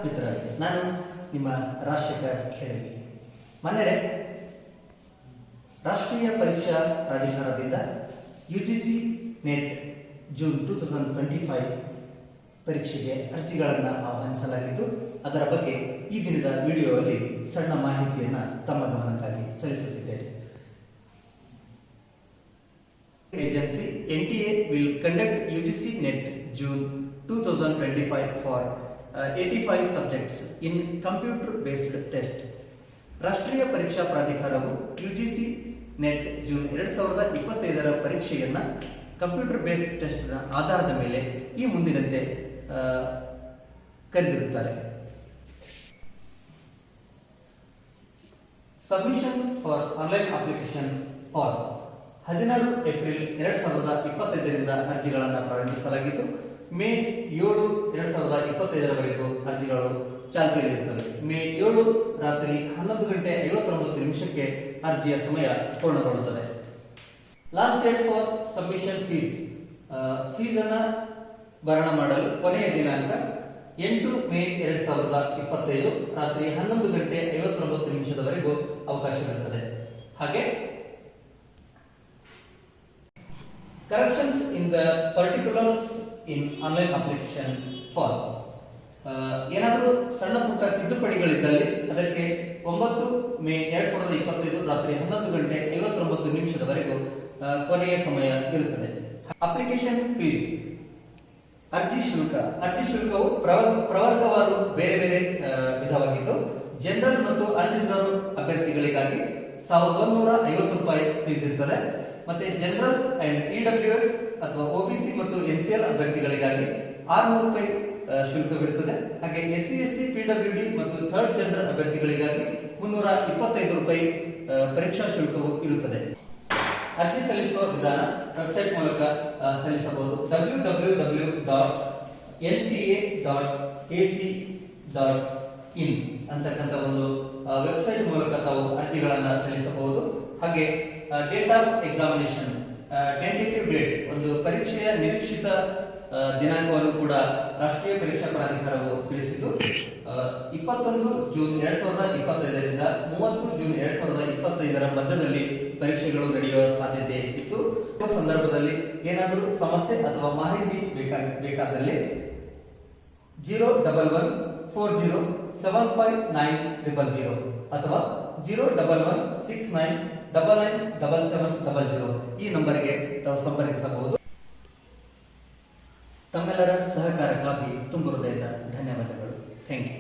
ಮಿತ್ರರೇ, ನಾನು ನಿಮ್ಮ ರಾಜಶೇಖರ್ ಖೇಡಗಿ. ಮನೆರೆ ರಾಷ್ಟ್ರೀಯ ಪರೀಕ್ಷಾ ಪ್ರಾಧಿಕಾರದಿಂದ ಯುಜಿಸಿ ನೆಟ್ ಜೂನ್ 2025 ಪರೀಕ್ಷೆಗೆ ಅರ್ಜಿಗಳನ್ನು ಆಹ್ವಾನಿಸಲಾಗಿದ್ದು, ಅದರ ಬಗ್ಗೆ ಈ ದಿನದ ವಿಡಿಯೋದಲ್ಲಿ ಸಣ್ಣ ಮಾಹಿತಿಯನ್ನು ತಮ್ಮ ಗಮನಕ್ಕಾಗಿ ಸಲ್ಲಿಸುತ್ತಿದ್ದೇನೆ. Agency NTA will conduct UGC NET June 2025 for 85 subjects in computer based test. ರಾಷ್ಟ್ರೀಯ ಪರೀಕ್ಷಾ ಪ್ರಾಧಿಕಾರವು ಯುಜಿಸಿ ನೆಟ್ ಜೂನ್ 2025 ಪರೀಕ್ಷೆಯನ್ನ ಕಂಪ್ಯೂಟರ್ ಬೇಸ್ಡ್ ಟೆಸ್ಟ್ ನ ಆಧಾರದ ಮೇಲೆ ಈ ಮುಂದಿನಂತೆ ಕರೆದಿರುತ್ತಾರೆ. Submission for online application for 16 April 2025 ಅರ್ಜಿಗಳನ್ನು ಪ್ರಾರಂಭಿಸಲಾಗಿದ್ದು, ಮೇ 7, 2025 ಅರ್ಜಿಗಳು ಚಾಲ್ತಿಯಲ್ಲಿರುತ್ತವೆ. ಮೇ 7 ರಾತ್ರಿ 11:59 ಅರ್ಜಿಯ ಸಮಯ ಪೂರ್ಣಗೊಳ್ಳುತ್ತದೆ. Last date for submission fees ಅನ್ನ ಭರಣ ಮಾಡಲು ಕೊನೆಯ ದಿನಾಂಕ 8 ಮೇ 2025 ರಾತ್ರಿ 11:59 ಅವಕಾಶವಿರುತ್ತದೆ. ಹಾಗೆ corrections in the particulars in online application form. ಏನಾದರೂ ಸಣ್ಣ ಪುಟ್ಟ ತಿದ್ದುಪಡಿಗಳಿದ್ದಲ್ಲಿ ಅದಕ್ಕೆ 9 ಮೇ 2025 ರಾತ್ರಿ 11:59 ಕೊನೆಯ ಸಮಯ ಇರುತ್ತದೆ. ಅಪ್ಲಿಕೇಶನ್ ಫೀಸ್ ಅರ್ಜಿ ಶುಲ್ಕವು ಪ್ರವರ್ಗವಾರು ಬೇರೆ ಬೇರೆ ವಿಧವಾಗಿದ್ದು, ಜನರಲ್ ಮತ್ತು ಅನ್ರಿಸರ್ವ್ ಅಭ್ಯರ್ಥಿಗಳಿಗಾಗಿ 1150 ರೂಪಾಯಿ ಫೀಸ್ ಇರ್ತದೆ. ಮತ್ತೆ ಜನರಲ್ ಅಂಡ್ ಇಡಬ್ಲ್ಯೂಎಸ್ ಅಥವಾ ಒಬಿಸಿ ಮತ್ತು ಎನ್ಸಿಎಲ್ ಅಭ್ಯರ್ಥಿಗಳಿಗಾಗಿ 600 ರೂಪಾಯಿ ಶುಲ್ಕವಿರುತ್ತದೆ. ಹಾಗೆ ಎಸ್ಸಿ ಎಸ್ಟಿ ಪಿಡಬ್ಲ್ಯೂಡಿ ಮತ್ತು ಥರ್ಡ್ ಜೆಂಡರ್ ಅಭ್ಯರ್ಥಿಗಳಿಗಾಗಿ 325 ರೂಪಾಯಿ ಪರೀಕ್ಷಾ ಶುಲ್ಕವು ಇರುತ್ತದೆ. ಅರ್ಜಿ ಸಲ್ಲಿಸುವ ವಿಧಾನ ವೆಬ್ಸೈಟ್ ಮೂಲಕ ಸಲ್ಲಿಸಬಹುದು. www.nta.ac.in ಅಂತಕ್ಕಂಥ ಒಂದು ವೆಬ್ಸೈಟ್ ಮೂಲಕ ತಾವು ಅರ್ಜಿಗಳನ್ನು ಸಲ್ಲಿಸಬಹುದು. ಹಾಗೆ date of examination tentative date, ಒಂದು ಪರೀಕ್ಷೆಯ ನಿರೀಕ್ಷಿತ ದಿನಾಂಕವನ್ನು ಕೂಡ ರಾಷ್ಟ್ರೀಯ ಪರೀಕ್ಷಾ ಪ್ರಾಧಿಕಾರವು ತಿಳಿಸಿದ್ದು, 21 ಜೂನ್ 2025 30 ಜೂನ್ 2025 ಮಧ್ಯದಲ್ಲಿ ಪರೀಕ್ಷೆಗಳು ನಡೆಯುವ ಸಾಧ್ಯತೆ ಇತ್ತು. ಸಂದರ್ಭದಲ್ಲಿ ಏನಾದರೂ ಸಮಸ್ಯೆ ಅಥವಾ ಮಾಹಿತಿ ಬೇಕಾದಲ್ಲಿ 01140759000 ಅಥವಾ 01169997700 ಈ ನಂಬರ್ಗೆ ತಾವು ಸಂಪರ್ಕಿಸಬಹುದು. ತಮ್ಮೆಲ್ಲರ ಸಹಕಾರಕ್ಕಾಗಿ ತುಂಬ ಹೃದಯದ ಧನ್ಯವಾದಗಳು. Thank you.